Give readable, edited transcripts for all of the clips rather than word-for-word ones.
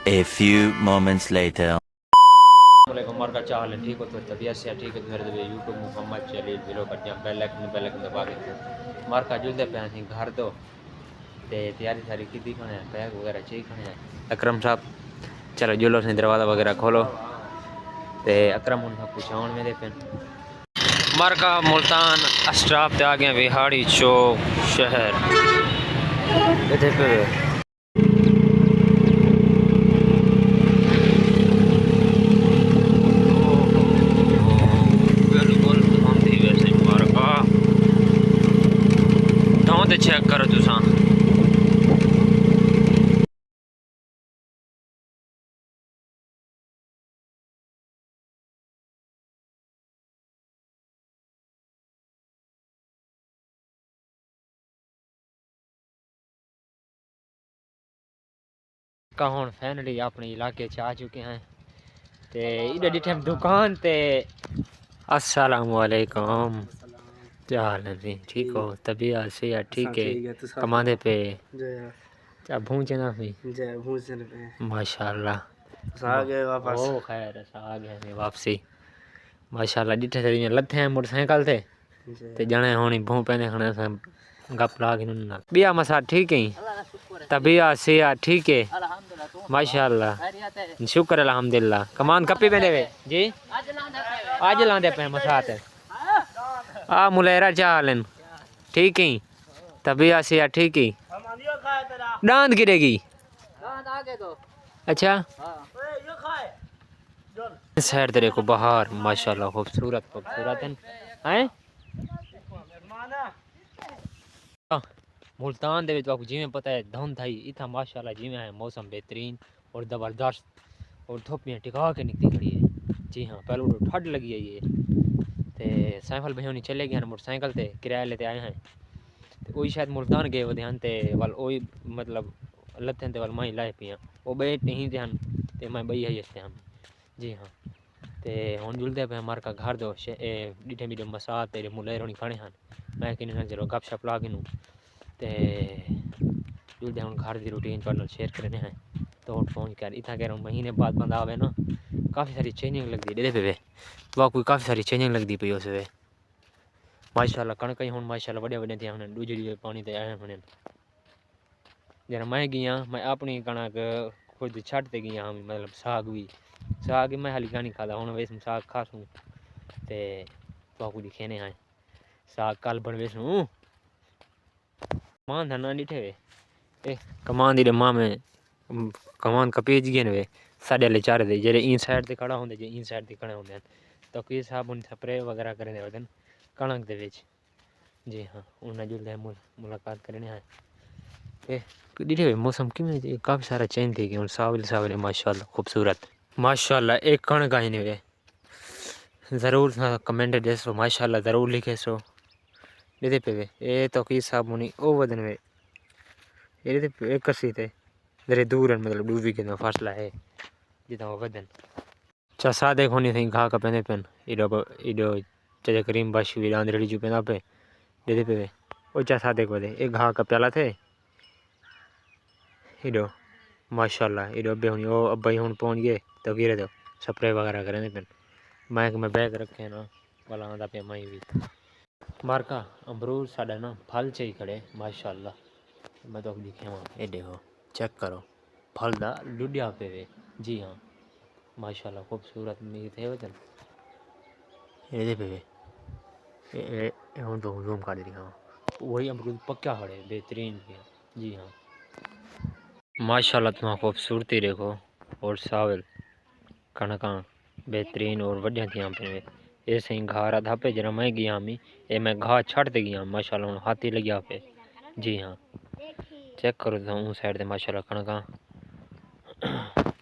A few moments later. Umar का चाल है ठीक हो तो तबीयत से ठीक है तो मेरे यूट्यूब मोहम्मद जलील बिलो कर बेल आइकन दबा के मार का जुलते पे थी घर दो ते तैयारी सारी की खाने हैं बैग वगैरह चाहिए खाने हैं अकरम साहब चलो जुलो से दरवाज़ा वगैरह खोलो ते अकरम उन कुछ आउन में दे मार का मुल्तान अस्ट्राफ ते आ गए बिहाड़ी चौक शहर इधर पे चेक करो तुसा का हुन फाइनली अपने इलाके च आ चुके हैं ते इधर डिठे दुकान ते अस्सलाम वालेकुम क्या हाल है जी ठीक हो तबीयत से या ठीक है कमाने पे क्या भूंचे ना भी जय भूषण पे माशाल्लाह आ गए वापस। ओ खैर आ गए हैं वापसी माशाल्लाह डिठे से लथे हैं मोटरसाइकिल ते जाने होनी भूं पहने खने से गप ला के ना बिया मसा ठीक है तबीयत से या ठीक है माशाल्लाह शुक्र अल्हम्दुलिल्लाह कमान कपी पे देवे जी आज लांदे पे मसात आ मुलेरा चालन ठीक है तबीयत से या ठीक है दांत गिरेगी अच्छा शहर तेरे को बाहर माशाल्लाह खूबसूरत खूबसूरत हैं मुल्तान दे जिमें पता है धुंध थी इतना माशाल्लाह जिमें है मौसम बेहतरीन और ज़बरदस्त और धुप्पियाँ टिका के निकली खड़ी है जी हाँ पहले तो ठंड लगी है ये ते सैफल भाई होनी चले गए मोटरसाइकिल ते किराए लेते आए हैं तो वही शायद मुल्तान गए वे हैं ते वाल वही मतलब लत्थन ते वाल माई लाए पियाँ वो बे नहीं थे ते मैं बई है इसते हम जी हाँ ते हुन जुलते पे हमारे का घर दो डिठे मीठे मसाद तेरे मुलेर होनी खाने हैं मैं कि जरो गप शप ला गिनूँ ते जुलते हम घर की रूटीन चैनल शेयर करने हैं तो पहुँच कर इतना कह रहा हूँ महीने बाद बंदा आवे ना काफ़ी सारी चेंजिंग लगती है पे वह कोई काफ़ी सारी चेंजिंग लगती पई उस वे माशाल्लाह कणक ही हुन माशाल्लाह बड़े बड़े थे हमने दूजे पानी ते आए हमने जरा मैं गया मैं अपनी कणक खुद छड़ते गया हम मतलब साग मैं हाली गानी खाता हूँ वैसे साग खासूँ ते बाकू दी खेने आए साग कल बन वैसूँ मान था ना डिठे वे ए कमान दी माँ में कमान कपेज गए वे साढ़े वाले चारे दे जेरे इन साइड ते खड़ा होंदे जे इन साइड ते खड़े होंदे तो कि साहब उन स्प्रे वगैरह करने वदन कणक दे विच जी हाँ उन जुलदे मुलाकात करने आए ए डिठे वे मौसम किमें काफ़ी सारा चेंज थी गया सावले माशाल्लाह खूबसूरत माशाल्लाह एक कण का ही नहीं वे ज़रूर कमेंट देसो माशाल्लाह ज़रूर लिखे सो ये पे वे ये तो की साहब मुनी ओ वदन वे ये पे करसी थे जरे दूर है मतलब डूबी के ना फासला है जितना वो वदन चा सादे खोनी थी घा का पेने पेन इडो चाचा करीम बाशी भी आंध्रड़ी चुपे ना पे दे पे वे ओ चा सादे को दे एक घा का प्याला थे इडो माशाल्लाह इडो अब्बे हुनी ओ अब्बा ही हुन पहुंच गए तो गिरे दो स्प्रे वगैरह करें पेन मैक में बैग रखे ना वाला आंदा पे माई भी मारका अमरूद साढ़ा ना फल चाहिए खड़े माशाल्लाह मैं तो दिखे वहाँ ये देखो चेक करो फल दा लुडिया पे वे जी हाँ माशाल्लाह खूबसूरत मेरी थे वजन ये पे वे तो जूम कर दी हाँ वही अमरूद पक्का खड़े बेहतरीन पे जी हाँ माशाल्लाह तुम्हारा खूबसूरती देखो और सावल कणका बेहतरीन और बढ़िया थी यहाँ पे ऐसे ही घा रहा था पे जरा मैं गया हमी ये मैं घा छड़ते गया माशाल्लाह हाथी लग गया पे जी हाँ चेक करो तो साइड से माशाल्लाह कणका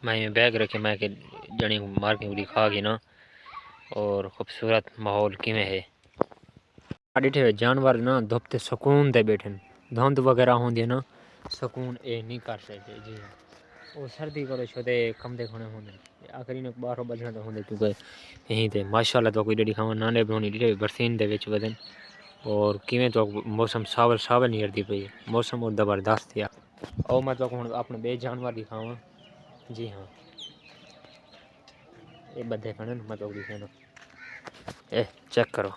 मैं बैग रखे मैं के जनी मार के दिखा गई ना और खूबसूरत माहौल किमें है डिठे जानवर ना धुपते सुकून दे बैठे धुंध वगैरह होंगे ना सुकून ए नहीं कर सकते जी वो सर्दी करो छोटे कमरे खोने होंगे आखिरी ने 12 बजना तो होंगे क्योंकि यहीं थे माशाल्लाह तो कोई डेडी खावा नाने भी होनी डिठे बरसीन दे विच वदन और किमें तो मौसम सावल नहीं करती पई मौसम और ज़बरदस्त है और मैं तो अपने बे जानवर दिखावा जी हाँ ये बदे खड़े मतलब दिखे ना ए चेक करो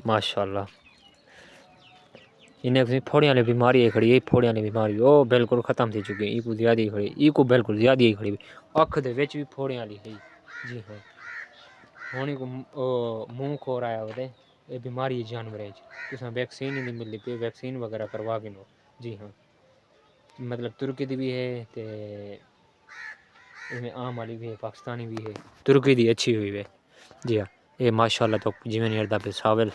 माशाल्लाह इन्हें फोड़ियां वाली बीमारी है खड़ी है फोड़ियां वाली बीमारी ओ बिल्कुल खत्म थी चुकी है इको ज्यादा ही खड़ी इको बिल्कुल ज्यादा ही खड़ी अख दे विच भी फोड़ियां वाली है जी हाँ हुण को मुंह खोर आया होते ये बीमारी है जानवरें तुसा वैक्सीन ही नहीं मिलती पे वैक्सीन वगैरह करवा के नो जी हाँ मतलब तुर्की दी भी है ते इसमें आम वाली भी है पाकिस्तानी भी है तुर्की दी अच्छी हुई है जी हाँ ये माशाल्लाह तो जीवन पे सावल